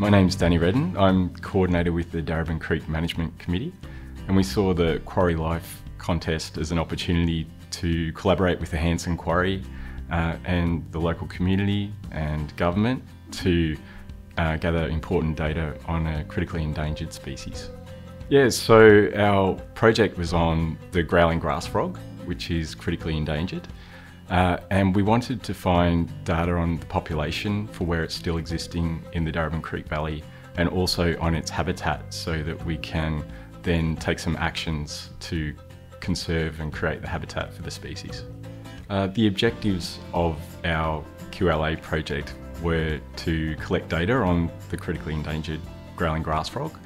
My name's Danny Redden. I'm coordinator with the Darebin Creek Management Committee, and we saw the Quarry Life contest as an opportunity to collaborate with the Hanson Quarry and the local community and government to gather important data on a critically endangered species. Yeah, so our project was on the Growling Grass Frog, which is critically endangered. And we wanted to find data on the population for where it's still existing in the Darebin Creek Valley and also on its habitat so that we can then take some actions to conserve and create the habitat for the species. The objectives of our QLA project were to collect data on the critically endangered Growling Grass Frog,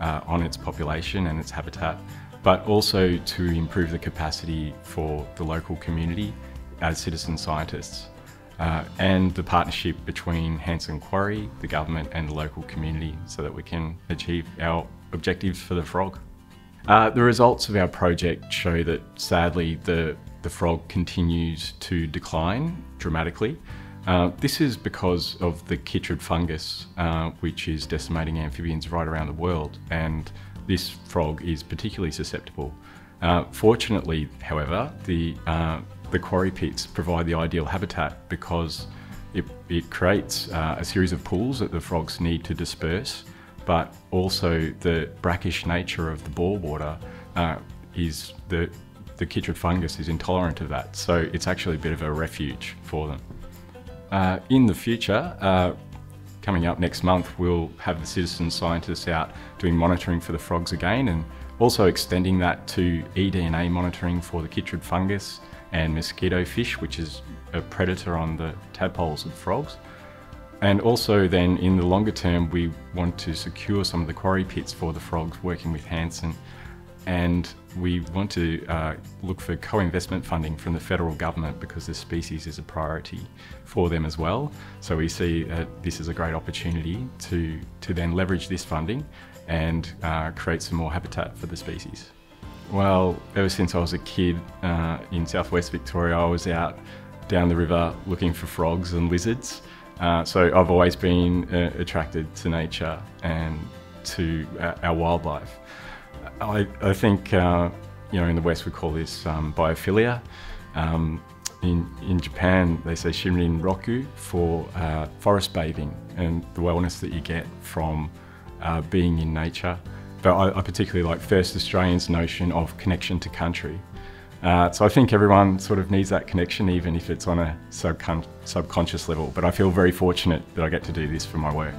on its population and its habitat, but also to improve the capacity for the local community as citizen scientists, and the partnership between Hanson Quarry, the government and the local community so that we can achieve our objectives for the frog. The results of our project show that sadly the frog continues to decline dramatically. This is because of the chytrid fungus, which is decimating amphibians right around the world, and this frog is particularly susceptible. Fortunately, however, the quarry pits provide the ideal habitat because it creates a series of pools that the frogs need to disperse, but also the brackish nature of the bore water is the chytrid fungus is intolerant of that, so it's actually a bit of a refuge for them. In the future, coming up next month, we'll have the citizen scientists out doing monitoring for the frogs again, and also extending that to eDNA monitoring for the chytrid fungus and mosquito fish, which is a predator on the tadpoles of frogs. And also then in the longer term, we want to secure some of the quarry pits for the frogs, working with Hanson. And we want to look for co-investment funding from the federal government because this species is a priority for them as well. So we see this is a great opportunity to then leverage this funding and create some more habitat for the species. Well, ever since I was a kid in southwest Victoria, I was out down the river looking for frogs and lizards. So I've always been attracted to nature and to our wildlife. I think, you know, in the West we call this biophilia. In Japan they say Shinrin Roku for forest bathing and the wellness that you get from being in nature. But I particularly like First Australians' notion of connection to country. So I think everyone sort of needs that connection, even if it's on a subconscious level. But I feel very fortunate that I get to do this for my work.